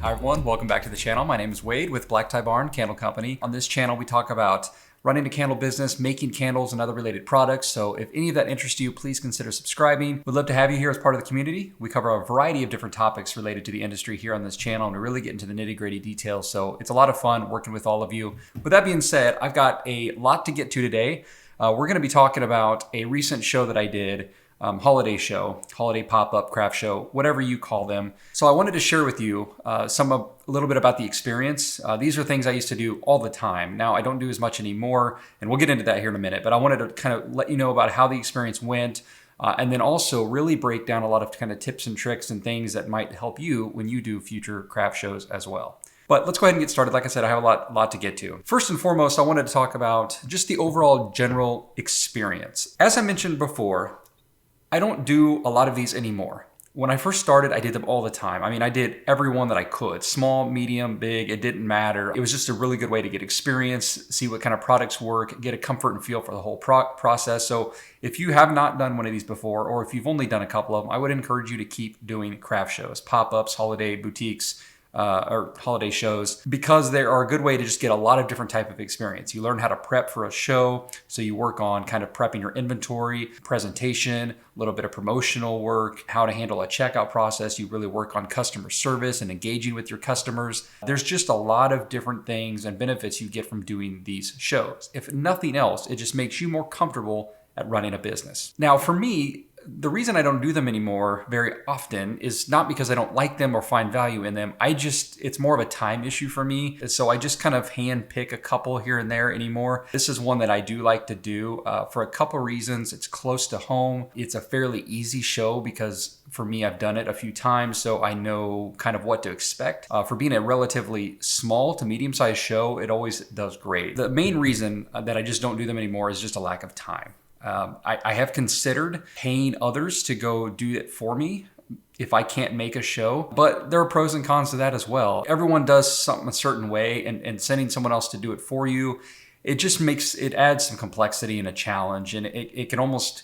Hi everyone, welcome back to the channel. My name is Wade with Black Tie Barn Candle Company. On this channel, we talk about running a candle business, making candles and other related products. So if any of that interests you, please consider subscribing. We'd love to have you here as part of the community. We cover a variety of different topics related to the industry here on this channel, and we really get into the nitty-gritty details. So it's a lot of fun working with all of you. With that being said, I've got a lot to get to today. We're gonna be talking about a recent show that I did, holiday show, holiday pop-up craft show, whatever you call them. So I wanted to share with you a little bit about the experience. These are things I used to do all the time. Now I don't do as much anymore, and we'll get into that here in a minute, but I wanted to kind of let you know about how the experience went, and then also really break down a lot of kind of tips and tricks and things that might help you when you do future craft shows as well. But let's go ahead and get started. Like I said, I have a lot to get to. First and foremost, I wanted to talk about just the overall general experience. As I mentioned before, I don't do a lot of these anymore. When I first started, I did them all the time. I mean, I did every one that I could. Small, medium, big, it didn't matter. It was just a really good way to get experience, see what kind of products work, get a comfort and feel for the whole process. So if you have not done one of these before, or if you've only done a couple of them, I would encourage you to keep doing craft shows, pop-ups, holiday boutiques, or holiday shows, because they are a good way to just get a lot of different type of experience. You learn how to prep for a show, so you work on kind of prepping your inventory, presentation, a little bit of promotional work, how to handle a checkout process. You really work on customer service and engaging with your customers. There's just a lot of different things and benefits you get from doing these shows. If nothing else, it just makes you more comfortable at running a business. Now, for me, the reason I don't do them anymore very often is not because I don't like them or find value in them. It's more of a time issue for me. So I just kind of hand pick a couple here and there anymore. This is one that I do like to do for a couple reasons. It's close to home. It's a fairly easy show because for me, I've done it a few times, so I know kind of what to expect. For being a relatively small to medium-sized show, it always does great. The main reason that I just don't do them anymore is just a lack of time. I have considered paying others to go do it for me if I can't make a show, but there are pros and cons to that as well. Everyone does something a certain way, and sending someone else to do it for you, it adds some complexity and a challenge, and it can almost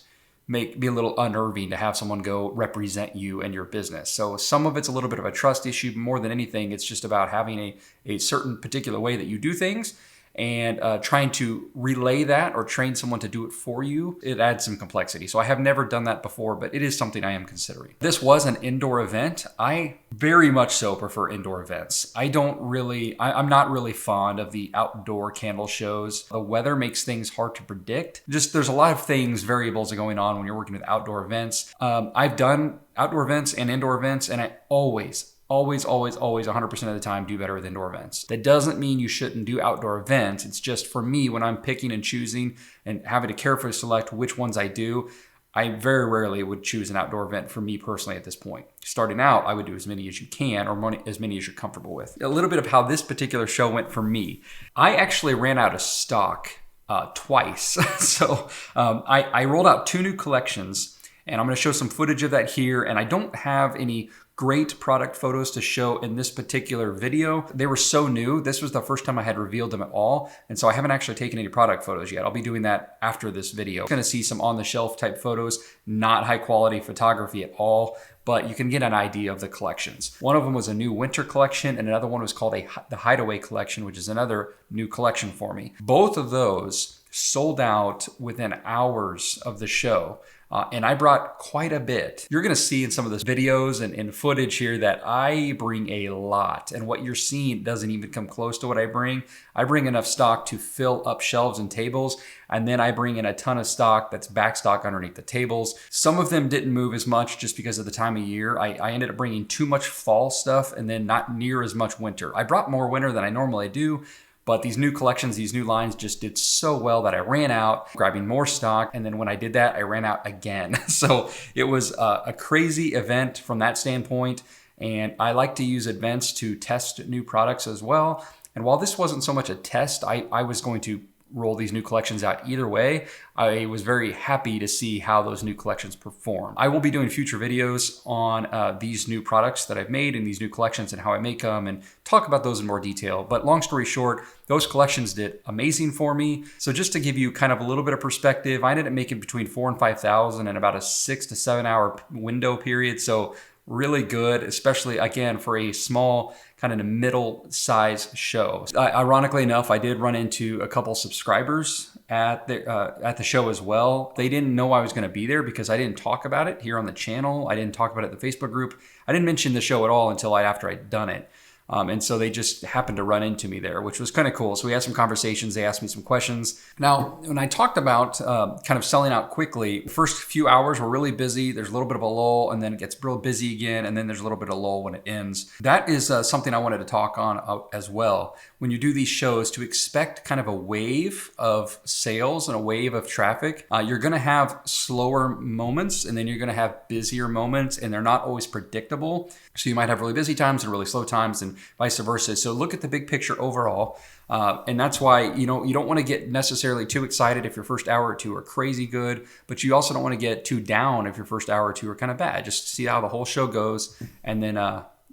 be a little unnerving to have someone go represent you and your business. So some of it's a little bit of a trust issue. More than anything, it's just about having a certain particular way that you do things, and trying to relay that or train someone to do it for you, it adds some complexity. So I have never done that before, but it is something I am considering. This was an indoor event. I very much so prefer indoor events. I'm not really fond of the outdoor candle shows. The weather makes things hard to predict. There's a lot of variables going on when you're working with outdoor events. I've done outdoor events and indoor events, and I always 100% of the time do better with indoor events. That doesn't mean you shouldn't do outdoor events. It's just for me, when I'm picking and choosing and having to carefully select which ones I do, I very rarely would choose an outdoor event for me personally at this point. Starting out, I would do as many as you can, or as many as you're comfortable with. A little bit of how this particular show went for me. I actually ran out of stock twice. So I rolled out 2 new collections, and I'm gonna show some footage of that here, and I don't have any great product photos to show in this particular video. They were so new. This was the first time I had revealed them at all. And so I haven't actually taken any product photos yet. I'll be doing that after this video. You're gonna see some on the shelf type photos, not high quality photography at all, but you can get an idea of the collections. One of them was a new winter collection, and another one was called the Hideaway collection, which is another new collection for me. Both of those sold out within hours of the show. And I brought quite a bit. You're gonna see in some of the videos and footage here that I bring a lot, and what you're seeing doesn't even come close to what I bring. I bring enough stock to fill up shelves and tables, and then I bring in a ton of stock that's back stock underneath the tables. Some of them didn't move as much just because of the time of year. I ended up bringing too much fall stuff and then not near as much winter. I brought more winter than I normally do, but these new collections, these new lines just did so well that I ran out, grabbing more stock. And then when I did that, I ran out again. So it was a crazy event from that standpoint. And I like to use events to test new products as well. And while this wasn't so much a test, I was going to roll these new collections out either way. I was very happy to see how those new collections perform. I will be doing future videos on these new products that I've made and these new collections and how I make them and talk about those in more detail. But long story short, those collections did amazing for me. So just to give you kind of a little bit of perspective, I ended up making between 4,000 and 5,000 in about a 6 to 7 hour window period. So really good, especially again for a small kind of middle size show. Ironically enough, I did run into a couple subscribers at the show as well. They didn't know I was going to be there because I didn't talk about it here on the channel. I didn't talk about it in the Facebook group. I didn't mention the show at all until after I'd done it. And so they just happened to run into me there, which was kind of cool. So we had some conversations. They asked me some questions. Now, when I talked about kind of selling out quickly, the first few hours were really busy. There's a little bit of a lull, and then it gets real busy again, and then there's a little bit of lull when it ends. That is something I wanted to talk on as well. When you do these shows, to expect kind of a wave of sales and a wave of traffic, you're going to have slower moments, and then you're going to have busier moments, and they're not always predictable. So you might have really busy times and really slow times, and vice versa. So look at the big picture overall. And that's why, you don't want to get necessarily too excited if your first hour or two are crazy good, but you also don't want to get too down if your first hour or two are kind of bad. Just see how the whole show goes and then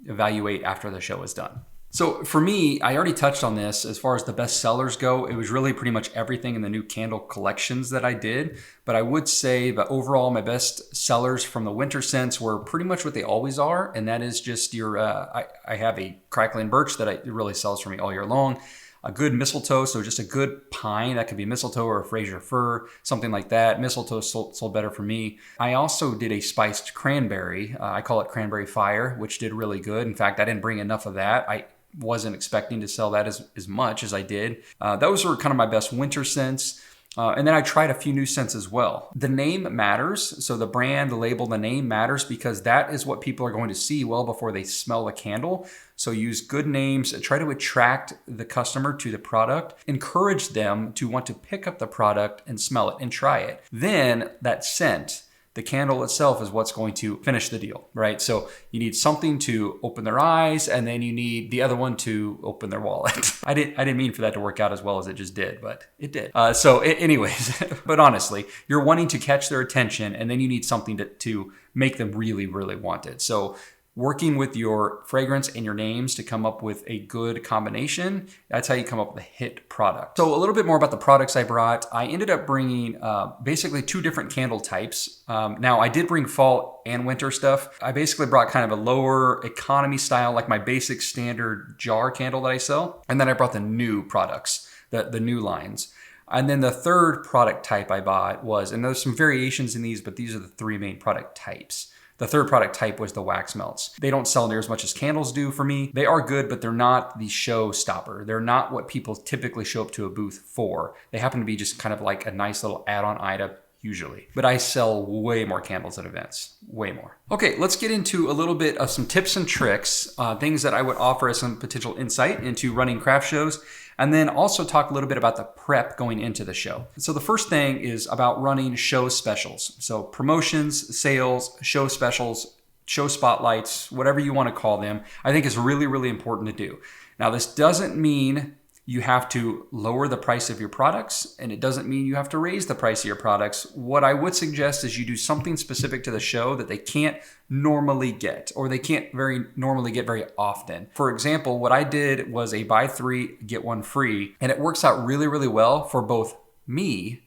evaluate after the show is done. So for me, I already touched on this as far as the best sellers go. It was really pretty much everything in the new candle collections that I did. But I would say that overall, my best sellers from the winter scents were pretty much what they always are. And that is just I have a crackling birch that it really sells for me all year long. A good mistletoe, so just a good pine. That could be mistletoe or a Fraser fir, something like that. Mistletoe sold better for me. I also did a spiced cranberry. I call it cranberry fire, which did really good. In fact, I didn't bring enough of that. I wasn't expecting to sell that as much as I did. Those were kind of my best winter scents. And then I tried a few new scents as well. The name matters. So the brand, the label, the name matters because that is what people are going to see well before they smell the candle. So use good names, try to attract the customer to the product, encourage them to want to pick up the product and smell it and try it. Then that scent, the candle itself, is what's going to finish the deal, right? So you need something to open their eyes, and then you need the other one to open their wallet. I didn't mean for that to work out as well as it just did, but it did. Anyways, but honestly, you're wanting to catch their attention, and then you need something to make them really, really want it. So working with your fragrance and your names to come up with a good combination, that's how you come up with a hit product. So a little bit more about the products I brought. I ended up bringing basically 2 different candle types. Now I did bring fall and winter stuff. I basically brought kind of a lower economy style, like my basic standard jar candle that I sell. And then I brought the new products, the new lines. And then the third product type I bought was, and there's some variations in these, but these are the 3 main product types. The third product type was the wax melts. They don't sell near as much as candles do for me. They are good, but they're not the showstopper. They're not what people typically show up to a booth for. They happen to be just kind of like a nice little add-on item usually. But I sell way more candles at events, way more. Okay, let's get into a little bit of some tips and tricks, things that I would offer as some potential insight into running craft shows, and then also talk a little bit about the prep going into the show. So the first thing is about running show specials. So promotions, sales, show specials, show spotlights, whatever you want to call them, I think is really, really important to do. Now, this doesn't mean you have to lower the price of your products, and it doesn't mean you have to raise the price of your products. What I would suggest is you do something specific to the show that they can't normally get, or they can't normally get very often. For example, what I did was a buy 3, get 1 free, and it works out really, really well for both me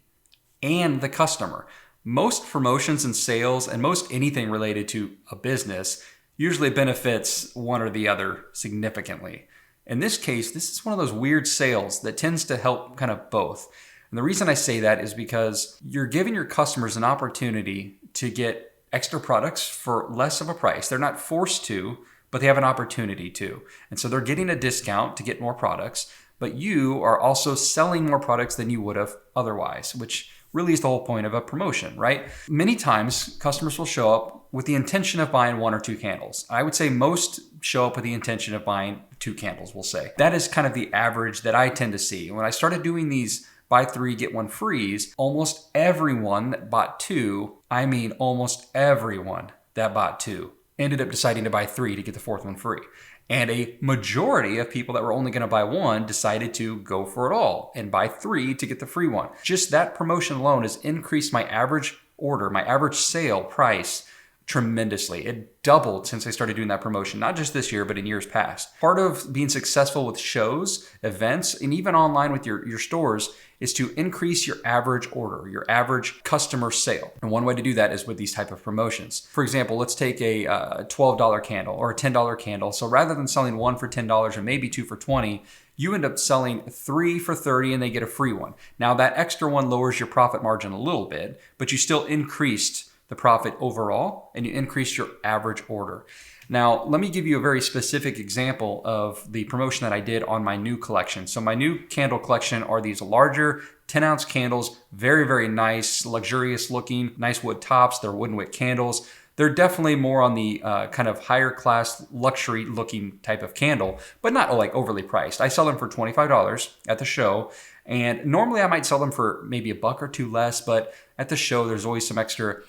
and the customer. Most promotions and sales and most anything related to a business usually benefits one or the other significantly. In this case, this is one of those weird sales that tends to help kind of both. And the reason I say that is because you're giving your customers an opportunity to get extra products for less of a price. They're not forced to, but they have an opportunity to. And so they're getting a discount to get more products, but you are also selling more products than you would have otherwise, which really is the whole point of a promotion, right? Many times customers will show up with the intention of buying 1 or 2 candles. I would say most show up with the intention of buying 2 candles, we'll say. That is kind of the average that I tend to see. When I started doing these buy 3, get 1 frees, almost everyone that bought 2, I mean almost everyone that bought 2, ended up deciding to buy 3 to get the 4th one free. And a majority of people that were only going to buy 1 decided to go for it all and buy 3 to get the free one. Just that promotion alone has increased my average order, my average sale price tremendously. It doubled since I started doing that promotion, not just this year, but in years past. Part of being successful with shows, events, and even online with your stores is to increase your average order, your average customer sale. And one way to do that is with these type of promotions. For example, let's take a $12 candle or a $10 candle. So rather than selling one for $10 or maybe two for $20, you end up selling three for $30 and they get a free one. Now that extra one lowers your profit margin a little bit, but you still increased the profit overall and you increased your average order. Now, let me give you a very specific example of the promotion that I did on my new collection. So my new candle collection are these larger 10-ounce candles, very, very nice, luxurious looking, nice wood tops. They're wooden wick candles. They're definitely more on the kind of higher class luxury looking type of candle, but not like overly priced. I sell them for $25 at the show. And normally I might sell them for maybe $1 or $2 less, but at the show, there's always some extra,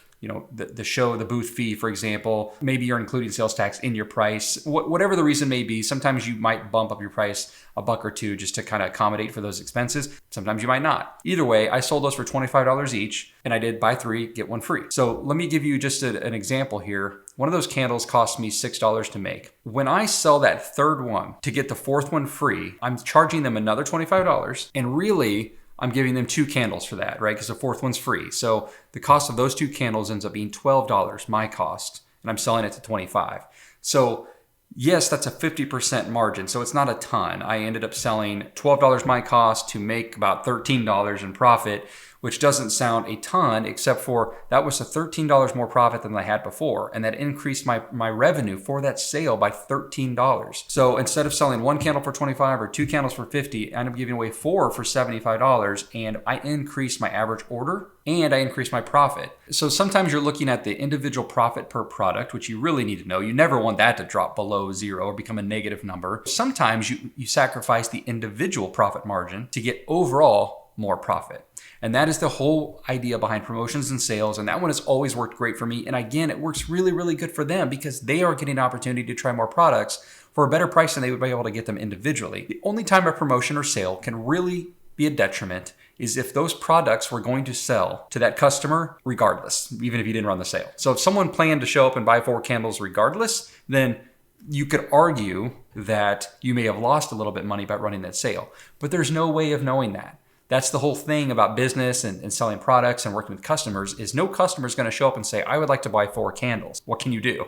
the show, the booth fee, for example. Maybe you're including sales tax in your price. Whatever the reason may be, sometimes you might bump up your price $1 or $2 just to kind of accommodate for those expenses. Sometimes you might not. Either way, I sold those for $25 each, and I did buy 3, get 1 free. So let me give you just an example here. One of those candles cost me $6 to make. When I sell that third one to get the fourth one free, I'm charging them another $25, and really, I'm giving them 2 candles for that, right? Because the fourth one's free. So the cost of those 2 candles ends up being $12, my cost, and I'm selling it to $25. So yes, that's a 50% margin. So it's not a ton. I ended up selling $12 my cost to make about $13 in profit, which doesn't sound a ton, except for that was a $13 more profit than I had before. And that increased my revenue for that sale by $13. So instead of selling 1 candle for $25 or 2 candles for $50, I ended up giving away 4 for $75. And I increased my average order and I increased my profit. So sometimes you're looking at the individual profit per product, which you really need to know. You never want that to drop below 0 or become a negative number. Sometimes you sacrifice the individual profit margin to get overall more profit. And that is the whole idea behind promotions and sales. And that one has always worked great for me. And again, it works really, really good for them because they are getting an opportunity to try more products for a better price than they would be able to get them individually. The only time a promotion or sale can really be a detriment is if those products were going to sell to that customer regardless, even if you didn't run the sale. So if someone planned to show up and buy 4 candles regardless, then you could argue that you may have lost a little bit of money by running that sale. But there's no way of knowing that. That's the whole thing about business and selling products and working with customers is no customer is going to show up and say, I would like to buy 4 candles. What can you do?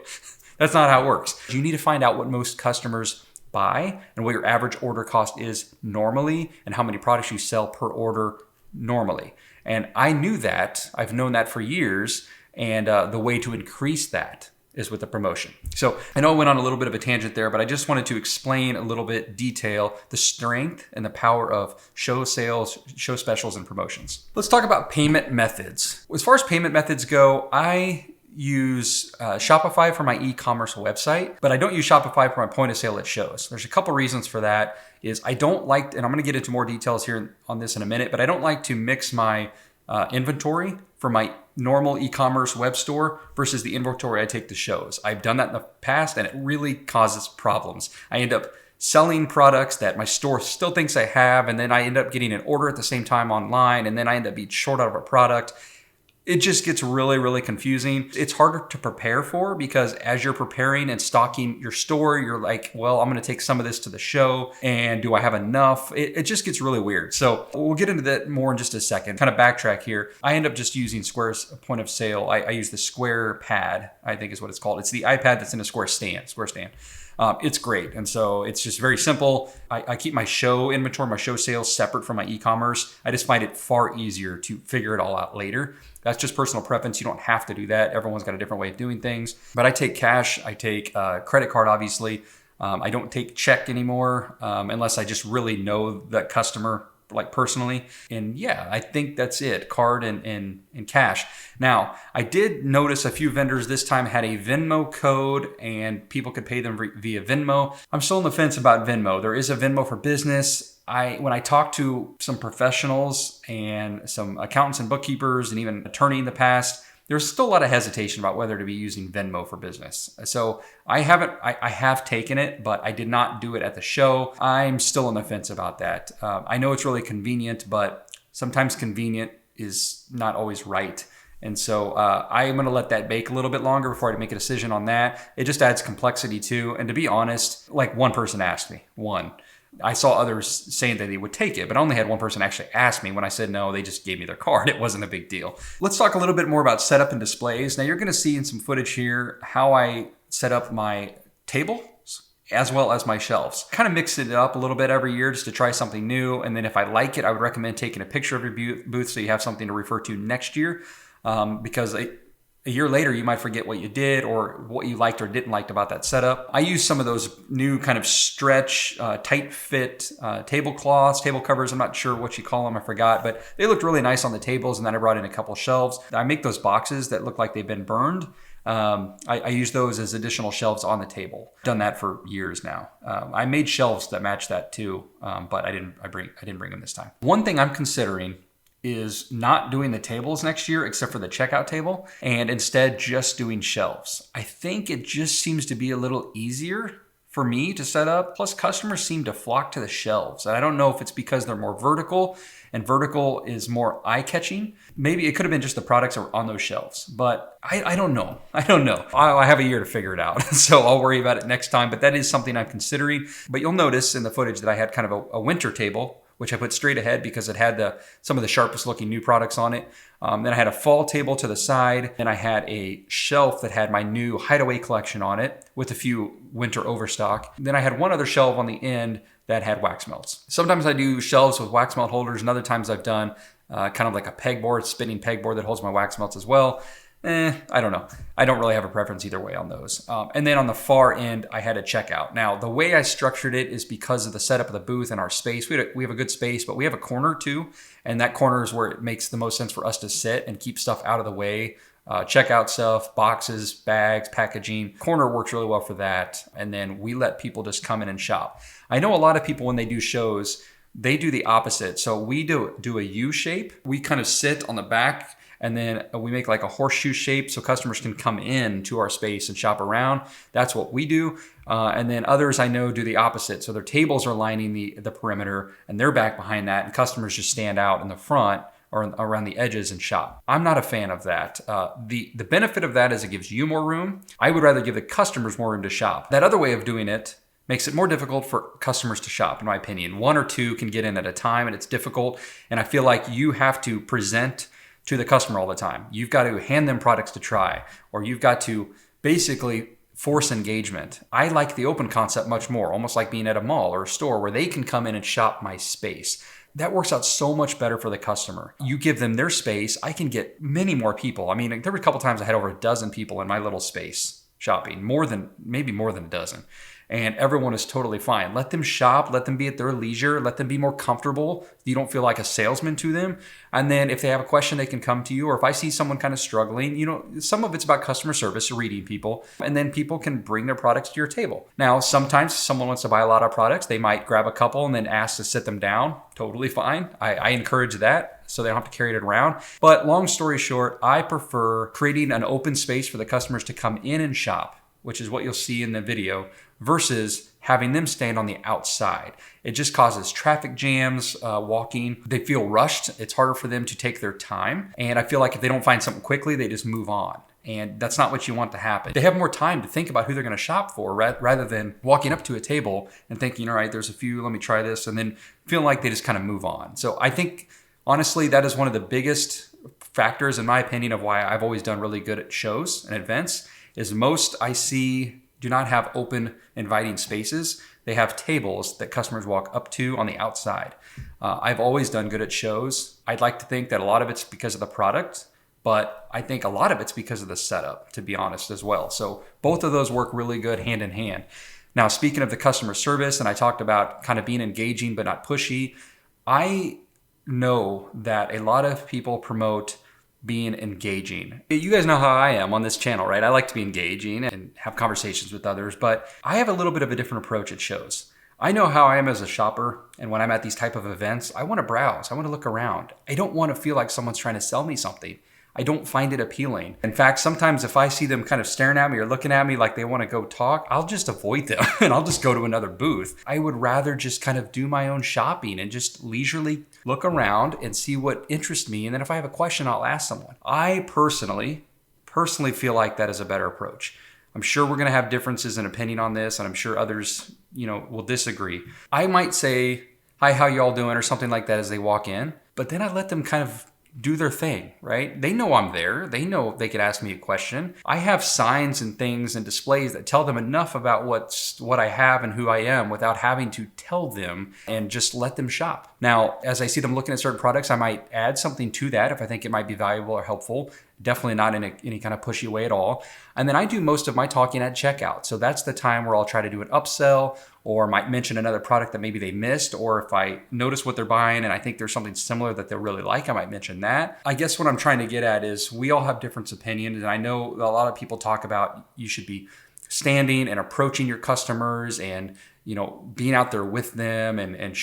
That's not how it works. You need to find out what most customers buy and what your average order cost is normally and how many products you sell per order normally. And I knew that. I've known that for years. And the way to increase that is with the promotion. So I know I went on a little bit of a tangent there, but I just wanted to explain a little bit detail the strength and the power of show sales, show specials, and promotions. Let's talk about payment methods. As far as payment methods go, I use Shopify for my e-commerce website, but I don't use Shopify for my point of sale at shows. There's a couple reasons for that. Is I don't like, and I'm going to get into more details here on this in a minute, but I don't like to mix my inventory for my normal e-commerce web store versus the inventory I take to shows. I've done that in the past and it really causes problems. I end up selling products that my store still thinks I have, and then I end up getting an order at the same time online, and then I end up being short out of a product. It just gets really, really confusing. It's harder to prepare for because as you're preparing and stocking your store, you're like, well, I'm going to take some of this to the show. And do I have enough? It just gets really weird. So we'll get into that more in just a second. Kind of backtrack here. I end up just using Square's point of sale. I use the Square Pad, I think is what it's called. It's the iPad that's in a Square stand. It's great. And so it's just very simple. I keep my show inventory, my show sales separate from my e-commerce. I just find it far easier to figure it all out later. That's just personal preference. You don't have to do that. Everyone's got a different way of doing things. But I take cash. I take credit card, obviously. I don't take check anymore unless I just really know that customer like personally. And yeah, I think that's it. Card and cash. Now, I did notice a few vendors this time had a Venmo code and people could pay them via Venmo. I'm still on the fence about Venmo. There is a Venmo for business. When I talked to some professionals and some accountants and bookkeepers and even attorney in the past, there's still a lot of hesitation about whether to be using Venmo for business. So I have taken it, but I did not do it at the show. I'm still on the fence about that. I know it's really convenient, but sometimes convenient is not always right. And so I'm going to let that bake a little bit longer before I make a decision on that. It just adds complexity too. And to be honest, like one person asked me, one. I saw others saying that they would take it, but I only had one person actually ask me. When I said no, they just gave me their card. It wasn't a big deal. Let's talk a little bit more about setup and displays. Now you're going to see in some footage here how I set up my tables as well as my shelves. Kind of mix it up a little bit every year just to try something new. And then if I like it, I would recommend taking a picture of your booth so you have something to refer to next year. Because a year later, you might forget what you did or what you liked or didn't like about that setup. I use some of those new kind of stretch, tight fit tablecloths, table covers. I'm not sure what you call them, I forgot, but they looked really nice on the tables. And then I brought in a couple shelves. I make those boxes that look like they've been burned. I use those as additional shelves on the table. Done that for years now. I made shelves that match that too, but I didn't bring them this time. One thing I'm considering is not doing the tables next year except for the checkout table and instead just doing shelves. I think it just seems to be a little easier for me to set up. Plus customers seem to flock to the shelves. And I don't know if it's because they're more vertical and vertical is more eye-catching. Maybe it could have been just the products are on those shelves, but I don't know. I have a year to figure it out. So I'll worry about it next time, but that is something I'm considering. But you'll notice in the footage that I had kind of a winter table, which I put straight ahead because it had some of the sharpest looking new products on it. Then I had a fall table to the side. Then I had a shelf that had my new Hideaway collection on it with a few winter overstock. Then I had one other shelf on the end that had wax melts. Sometimes I do shelves with wax melt holders, and other times I've done kind of like a pegboard, spinning pegboard that holds my wax melts as well. I don't know. I don't really have a preference either way on those. And then on the far end, I had a checkout. Now, the way I structured it is because of the setup of the booth and our space. We have a good space, but we have a corner too. And that corner is where it makes the most sense for us to sit and keep stuff out of the way. Checkout stuff, boxes, bags, packaging. Corner works really well for that. And then we let people just come in and shop. I know a lot of people when they do shows, they do the opposite. So we do a U shape. We kind of sit on the back and then we make like a horseshoe shape so customers can come in to our space and shop around. That's what we do. And then others I know do the opposite. So their tables are lining the perimeter and they're back behind that and customers just stand out in the front or around the edges and shop. I'm not a fan of that. The benefit of that is it gives you more room. I would rather give the customers more room to shop. That other way of doing it makes it more difficult for customers to shop, in my opinion. One or two can get in at a time and it's difficult. And I feel like you have to present to the customer all the time. You've got to hand them products to try, or you've got to basically force engagement. I like the open concept much more, almost like being at a mall or a store where they can come in and shop my space. That works out so much better for the customer. You give them their space, I can get many more people. I mean, there were a couple times I had over a dozen people in my little space shopping, maybe more than a dozen. And everyone is totally fine. Let them shop, let them be at their leisure, let them be more comfortable. You don't feel like a salesman to them. And then if they have a question, they can come to you. Or if I see someone kind of struggling, some of it's about customer service, reading people, and then people can bring their products to your table. Now, sometimes someone wants to buy a lot of products. They might grab a couple and then ask to sit them down. Totally fine. I encourage that so they don't have to carry it around. But long story short, I prefer creating an open space for the customers to come in and shop, which is what you'll see in the video, versus having them stand on the outside. It just causes traffic jams, walking. They feel rushed. It's harder for them to take their time. And I feel like if they don't find something quickly, they just move on. And that's not what you want to happen. They have more time to think about who they're going to shop for rather than walking up to a table and thinking, all right, there's a few, let me try this, and then feeling like they just kind of move on. So I think, honestly, that is one of the biggest factors, in my opinion, of why I've always done really good at shows and events, is most I see do not have open, inviting spaces. They have tables that customers walk up to on the outside. I've always done good at shows. I'd like to think that a lot of it's because of the product, but I think a lot of it's because of the setup, to be honest, as well. So both of those work really good hand in hand. Now, speaking of the customer service, and I talked about kind of being engaging but not pushy, I know that a lot of people promote being engaging. You guys know how I am on this channel, right? I like to be engaging and have conversations with others, but I have a little bit of a different approach at shows. I know how I am as a shopper, and when I'm at these type of events, I want to browse. I want to look around. I don't want to feel like someone's trying to sell me something. I don't find it appealing. In fact, sometimes if I see them kind of staring at me or looking at me like they want to go talk, I'll just avoid them and I'll just go to another booth. I would rather just kind of do my own shopping and just leisurely look around and see what interests me. And then if I have a question, I'll ask someone. I personally feel like that is a better approach. I'm sure we're going to have differences in opinion on this, and I'm sure others, will disagree. I might say, "Hi, how y'all doing?" or something like that as they walk in, but then I let them kind of do their thing, right? They know I'm there. They know they could ask me a question. I have signs and things and displays that tell them enough about what I have and who I am without having to tell them, and just let them shop. Now, as I see them looking at certain products, I might add something to that if I think it might be valuable or helpful. Definitely not in any kind of pushy way at all. And then I do most of my talking at checkout. So that's the time where I'll try to do an upsell, or might mention another product that maybe they missed, or if I notice what they're buying and I think there's something similar that they'll really like, I might mention that. I guess what I'm trying to get at is we all have different opinions, and I know a lot of people talk about you should be standing and approaching your customers and being out there with them and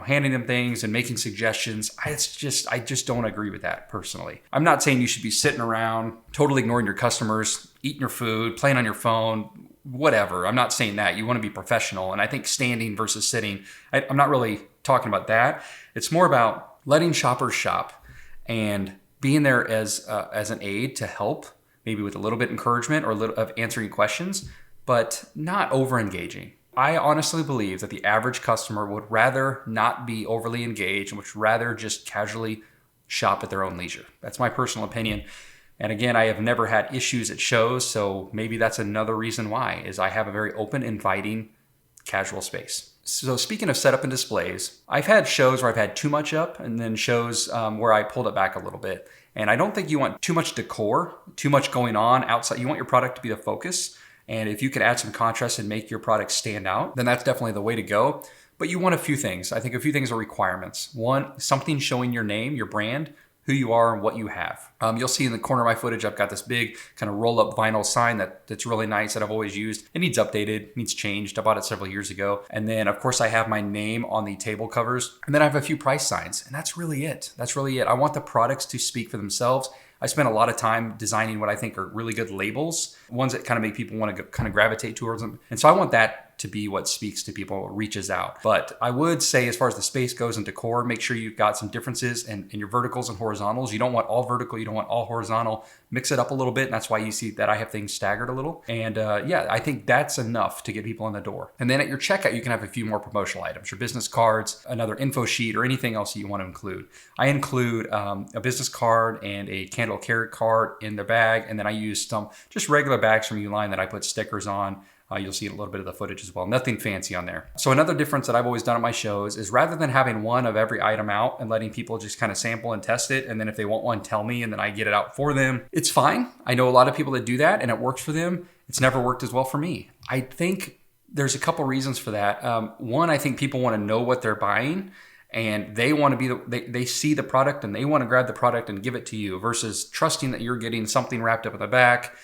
handing them things and making suggestions. I just don't agree with that personally. I'm not saying you should be sitting around totally ignoring your customers, eating your food, playing on your phone, whatever. I'm not saying that. You want to be professional. And I think standing versus sitting, I'm not really talking about that. It's more about letting shoppers shop and being there as an aid to help, maybe with a little bit of encouragement or a little of answering questions, but not over engaging. I honestly believe that the average customer would rather not be overly engaged and would rather just casually shop at their own leisure. That's my personal opinion. And again, I have never had issues at shows, so maybe that's another reason why, is I have a very open, inviting, casual space. So speaking of setup and displays, I've had shows where I've had too much up, and then shows where I pulled it back a little bit. And I don't think you want too much decor, too much going on outside. You want your product to be the focus. And if you can add some contrast and make your product stand out, then that's definitely the way to go. But you want a few things. I think a few things are requirements. One, something showing your name, your brand, who you are, and what you have. You'll see in the corner of my footage, I've got this big kind of roll-up vinyl sign that's really nice that I've always used. It needs updated, needs changed. I bought it several years ago. And then, of course, I have my name on the table covers. And then I have a few price signs. And that's really it. I want the products to speak for themselves. I spent a lot of time designing what I think are really good labels, ones that kind of make people want to kind of gravitate towards them. And so I want that to be what speaks to people, reaches out. But I would say, as far as the space goes and decor, make sure you've got some differences in your verticals and horizontals. You don't want all vertical, you don't want all horizontal. Mix it up a little bit, and that's why you see that I have things staggered a little. And I think that's enough to get people in the door. And then at your checkout, you can have a few more promotional items, your business cards, another info sheet, or anything else that you want to include. I include a business card and a candle carry card in the bag, and then I use some just regular bags from Uline that I put stickers on. You'll see a little bit of the footage as well. Nothing fancy on there. So another difference that I've always done at my shows is, rather than having one of every item out and letting people just kind of sample and test it, and then if they want one, tell me, and then I get it out for them, it's fine. I know a lot of people that do that and it works for them. It's never worked as well for me. I think there's a couple reasons for that. One, I think people want to know what they're buying, and they want to be they see the product and they want to grab the product and give it to you, versus trusting that you're getting something wrapped up in the back.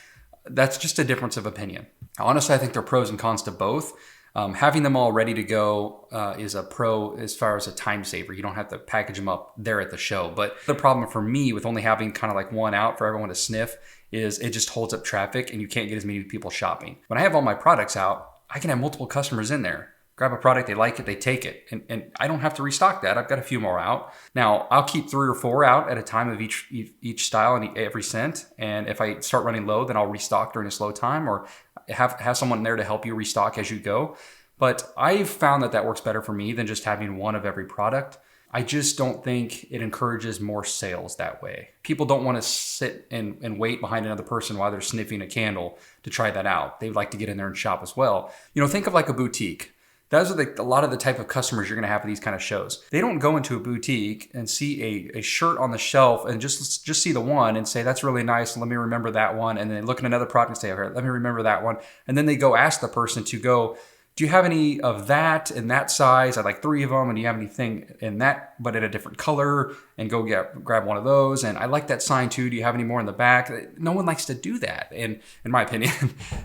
That's just a difference of opinion. Honestly, I think there are pros and cons to both. Having them all ready to go is a pro as far as a time saver. You don't have to package them up there at the show. But the problem for me with only having kind of like one out for everyone to sniff is it just holds up traffic and you can't get as many people shopping. When I have all my products out, I can have multiple customers in there. Grab a product, they like it, they take it. And I don't have to restock that. I've got a few more out. Now, I'll keep 3 or 4 out at a time of each style and every scent. And if I start running low, then I'll restock during a slow time, or have someone there to help you restock as you go. But I've found that works better for me than just having one of every product. I just don't think it encourages more sales that way. People don't want to sit and wait behind another person while they're sniffing a candle to try that out. They'd like to get in there and shop as well. Think of like a boutique. Those are a lot of the type of customers you're going to have at these kind of shows. They don't go into a boutique and see a shirt on the shelf and just see the one and say, that's really nice, let me remember that one. And then look at another product and say, okay, let me remember that one. And then they go ask the person to go, do you have any of that in that size? I'd like 3 of them. And do you have anything in that, but in a different color? And go grab one of those. And I like that sign too. Do you have any more in the back? No one likes to do that. And in my opinion,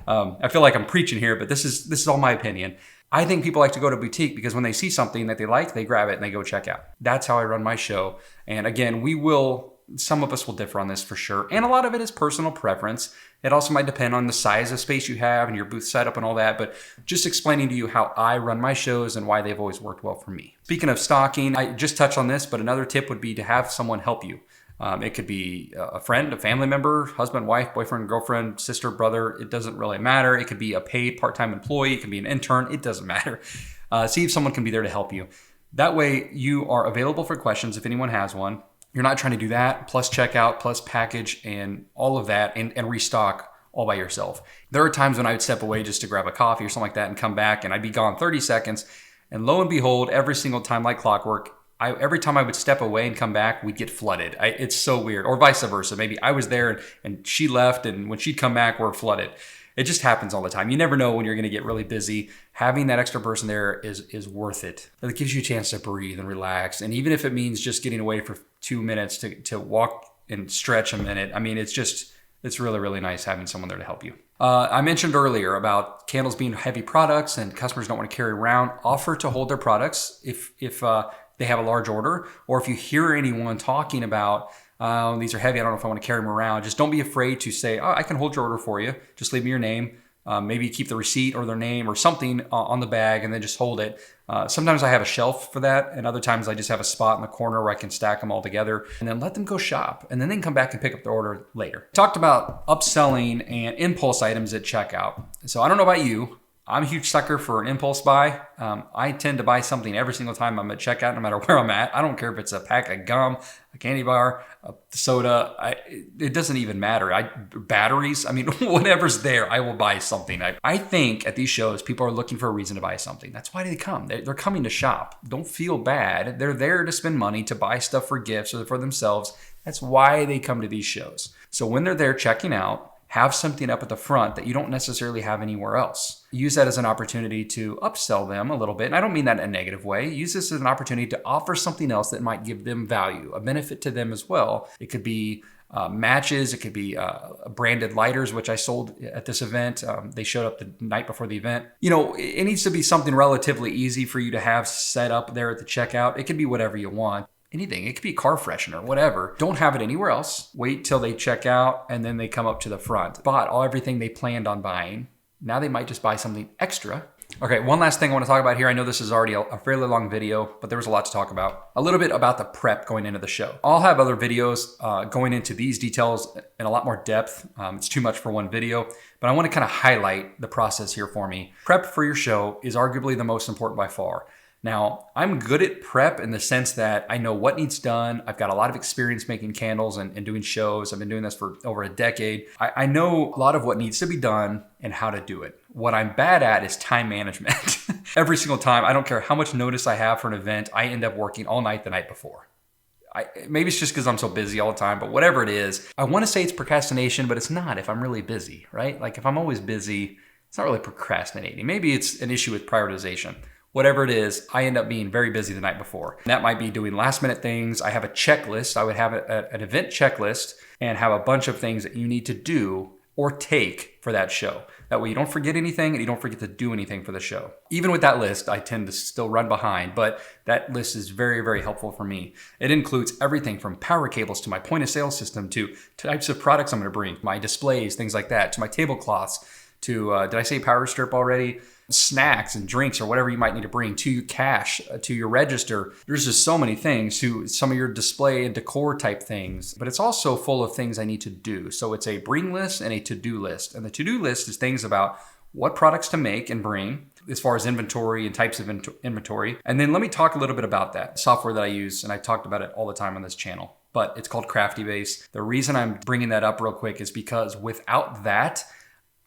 I feel like I'm preaching here, but this is all my opinion. I think people like to go to boutique because when they see something that they like, they grab it and they go check out. That's how I run my show. And again, we will Some of us will differ on this for sure. And a lot of it is personal preference. It also might depend on the size of space you have and your booth setup and all that, but just explaining to you how I run my shows and why they've always worked well for me. Speaking of stocking, I just touched on this, but another tip would be to have someone help you. It could be a friend, a family member, husband, wife, boyfriend, girlfriend, sister, brother. It doesn't really matter. It could be a paid part-time employee. It can be an intern. It doesn't matter. See if someone can be there to help you. That way you are available for questions if anyone has one. You're not trying to do that, plus checkout, plus package, and all of that, and restock all by yourself. There are times when I would step away just to grab a coffee or something like that and come back, and I'd be gone 30 seconds. And lo and behold, every single time like clockwork, every time I would step away and come back, we'd get flooded. It's so weird. Or vice versa. Maybe I was there and she left, and when she'd come back, we're flooded. It just happens all the time. You never know when you're going to get really busy. Having that extra person there is worth it. It gives you a chance to breathe and relax. And even if it means just getting away for 2 minutes to walk and stretch a minute, I mean, it's really, really nice having someone there to help you. I mentioned earlier about candles being heavy products and customers don't want to carry around. Offer to hold their products if they have a large order, or if you hear anyone talking about, these are heavy, I don't know if I want to carry them around. Just don't be afraid to say, oh, I can hold your order for you. Just leave me your name. Maybe keep the receipt or their name or something on the bag and then just hold it. Sometimes I have a shelf for that, and other times I just have a spot in the corner where I can stack them all together and then let them go shop, and then they can come back and pick up the order later. Talked about upselling and impulse items at checkout. So I don't know about you. I'm a huge sucker for an impulse buy. I tend to buy something every single time I'm at checkout, no matter where I'm at. I don't care if it's a pack of gum, a candy bar, a soda. It doesn't even matter. Batteries, I mean, whatever's there, I will buy something. I think at these shows, people are looking for a reason to buy something. That's why they come. They're coming to shop. Don't feel bad. They're there to spend money, to buy stuff for gifts or for themselves. That's why they come to these shows. So when they're there checking out, have something up at the front that you don't necessarily have anywhere else. Use that as an opportunity to upsell them a little bit. And I don't mean that in a negative way. Use this as an opportunity to offer something else that might give them value, a benefit to them as well. It could be matches. It could be branded lighters, which I sold at this event. They showed up the night before the event. You know, it needs to be something relatively easy for you to have set up there at the checkout. It could be whatever you want. Anything. It could be a car freshener, whatever. Don't have it anywhere else. Wait till they check out and then they come up to the front. Bought everything they planned on buying. Now they might just buy something extra. Okay, one last thing I want to talk about here. I know this is already a fairly long video, but there was a lot to talk about. A little bit about the prep going into the show. I'll have other videos going into these details in a lot more depth. It's too much for one video, but I want to kind of highlight the process here for me. Prep for your show is arguably the most important by far. Now, I'm good at prep in the sense that I know what needs done. I've got a lot of experience making candles and doing shows. I've been doing this for over a decade. I know a lot of what needs to be done and how to do it. What I'm bad at is time management. Every single time, I don't care how much notice I have for an event, I end up working all night the night before. Maybe it's just because I'm so busy all the time, but whatever it is, I want to say it's procrastination, but it's not if I'm really busy, right? Like if I'm always busy, it's not really procrastinating. Maybe it's an issue with prioritization. Whatever it is, I end up being very busy the night before. And that might be doing last minute things. I have a checklist. I would have an event checklist and have a bunch of things that you need to do or take for that show. That way you don't forget anything and you don't forget to do anything for the show. Even with that list, I tend to still run behind, but that list is very, very helpful for me. It includes everything from power cables to my point of sale system to types of products I'm gonna bring, my displays, things like that, to my tablecloths, to, did I say power strip already? Snacks and drinks or whatever you might need to bring, to your cash, to your register. There's just so many things, to some of your display and decor type things, but it's also full of things I need to do. So it's a bring list and a to-do list. And the to-do list is things about what products to make and bring as far as inventory and types of inventory. And then let me talk a little bit about that software that I use. And I talked about it all the time on this channel, but it's called CraftyBase. The reason I'm bringing that up real quick is because without that,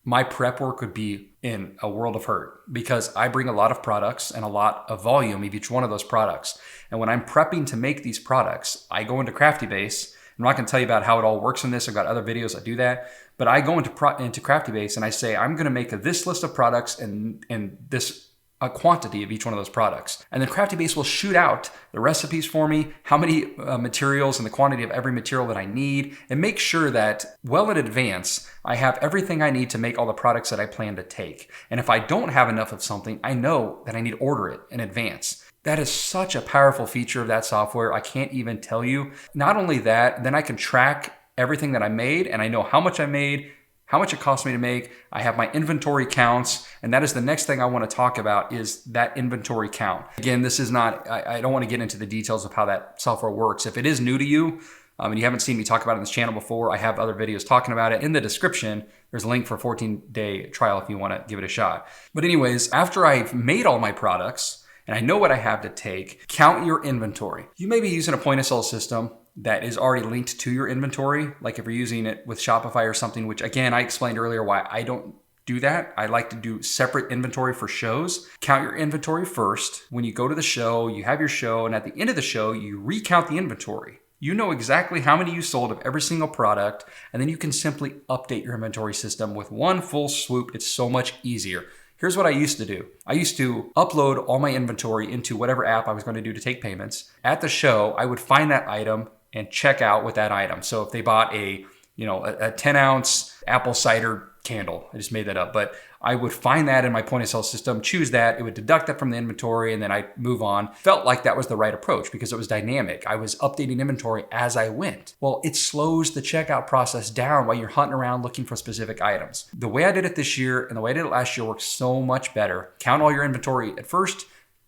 my prep work would be in a world of hurt because I bring a lot of products and a lot of volume of each one of those products. And when I'm prepping to make these products, I go into CraftyBase. I'm not going to tell you about how it all works in this. I've got other videos that do that. But I go into CraftyBase and I say, I'm going to make this list of products and this a quantity of each one of those products. And then CraftyBase will shoot out the recipes for me, how many materials and the quantity of every material that I need, and make sure that well in advance, I have everything I need to make all the products that I plan to take. And if I don't have enough of something, I know that I need to order it in advance. That is such a powerful feature of that software. I can't even tell you. Not only that, then I can track everything that I made, and I know how much I made, how much it cost me to make. I have my inventory counts, and that is the next thing I want to talk about, is that inventory count. Again, this is not, I don't want to get into the details of how that software works. If it is new to you, and you haven't seen me talk about it on this channel before, I have other videos talking about it. In the description, there's a link for a 14-day trial if you want to give it a shot. But anyways, after I've made all my products, and I know what I have to take, count your inventory. You may be using a point of sale system that is already linked to your inventory. Like if you're using it with Shopify or something, which again, I explained earlier why I don't do that. I like to do separate inventory for shows. Count your inventory first. When you go to the show, you have your show, and at the end of the show, you recount the inventory. You know exactly how many you sold of every single product, and then you can simply update your inventory system with one full swoop. It's so much easier. Here's what I used to do. I used to upload all my inventory into whatever app I was going to do to take payments. At the show, I would find that item and check out with that item. So if they bought a 10-ounce apple cider candle, I just made that up, but I would find that in my point of sale system, choose that, it would deduct that from the inventory, and then I'd move on. Felt like that was the right approach because it was dynamic. I was updating inventory as I went. Well, it slows the checkout process down while you're hunting around looking for specific items. The way I did it this year and the way I did it last year works so much better. Count all your inventory at first,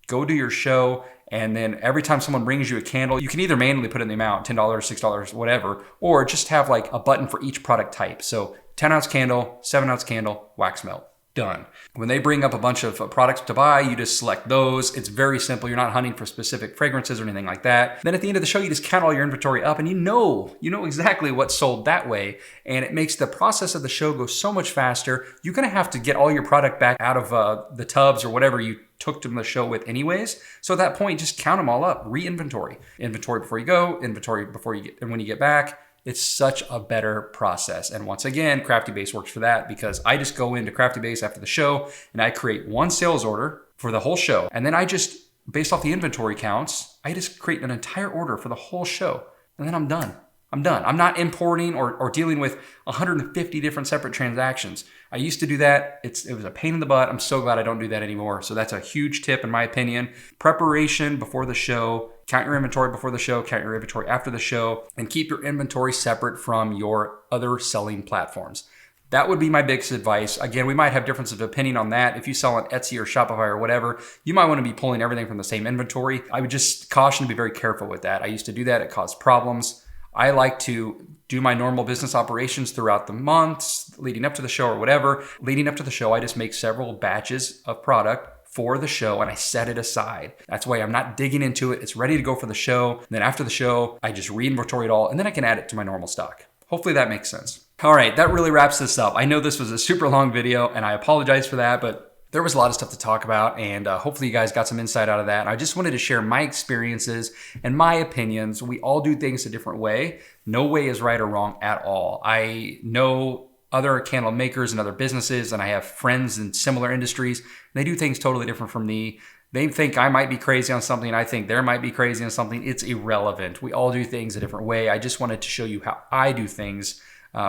go do your show, and then every time someone brings you a candle, you can either manually put in the amount, $10, $6, whatever, or just have like a button for each product type. So 10-ounce candle, 7-ounce candle, wax melt. Done. When they bring up a bunch of products to buy, you just select those. It's very simple. You're not hunting for specific fragrances or anything like that. Then at the end of the show, you just count all your inventory up, and you know exactly what's sold that way. And it makes the process of the show go so much faster. You're going to have to get all your product back out of the tubs or whatever you took to the show with anyways. So at that point, just count them all up, re-inventory. Inventory before you go, inventory before you get, and when you get back. It's such a better process. And once again, Crafty Base works for that because I just go into Crafty Base after the show and I create one sales order for the whole show. And then I just, based off the inventory counts, I just create an entire order for the whole show. And then I'm done. I'm not importing or dealing with 150 different separate transactions. I used to do that. It was a pain in the butt. I'm so glad I don't do that anymore. So that's a huge tip in my opinion. Preparation before the show. Count your inventory before the show, count your inventory after the show, and keep your inventory separate from your other selling platforms. That would be my biggest advice. Again, we might have differences of opinion on that. If you sell on Etsy or Shopify or whatever, you might want to be pulling everything from the same inventory. I would just caution to be very careful with that. I used to do that. It caused problems. I like to do my normal business operations throughout the months leading up to the show or whatever. Leading up to the show, I just make several batches of product for the show and I set it aside. That's why I'm not digging into it. It's ready to go for the show. And then after the show, I just re-inventory it all and then I can add it to my normal stock. Hopefully that makes sense. All right, that really wraps this up. I know this was a super long video and I apologize for that, but there was a lot of stuff to talk about and hopefully you guys got some insight out of that. And I just wanted to share my experiences and my opinions. We all do things a different way. No way is right or wrong at all. I know other candle makers and other businesses, and I have friends in similar industries. They do things totally different from me. They think I might be crazy on something. I think they might be crazy on something. It's irrelevant. We all do things a different way. I just wanted to show you how I do things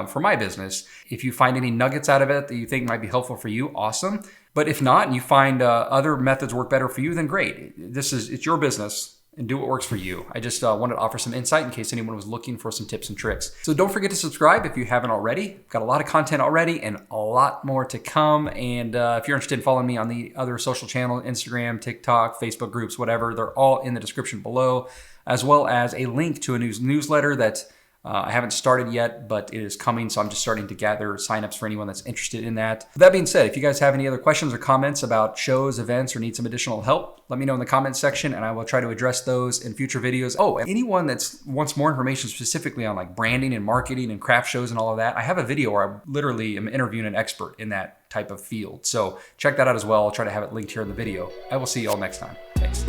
for my business. If you find any nuggets out of it that you think might be helpful for you, awesome. But if not, and you find other methods work better for you, then great. It's your business. And do what works for you. I just wanted to offer some insight in case anyone was looking for some tips and tricks. So don't forget to subscribe if you haven't already. Got a lot of content already and a lot more to come. And if you're interested in following me on the other social channel, Instagram, TikTok, Facebook groups, whatever, they're all in the description below, as well as a link to a newsletter that I haven't started yet, but it is coming. So I'm just starting to gather signups for anyone that's interested in that. With that being said, if you guys have any other questions or comments about shows, events, or need some additional help, let me know in the comments section and I will try to address those in future videos. Oh, and anyone that wants more information specifically on like branding and marketing and craft shows and all of that, I have a video where I literally am interviewing an expert in that type of field. So check that out as well. I'll try to have it linked here in the video. I will see you all next time. Thanks.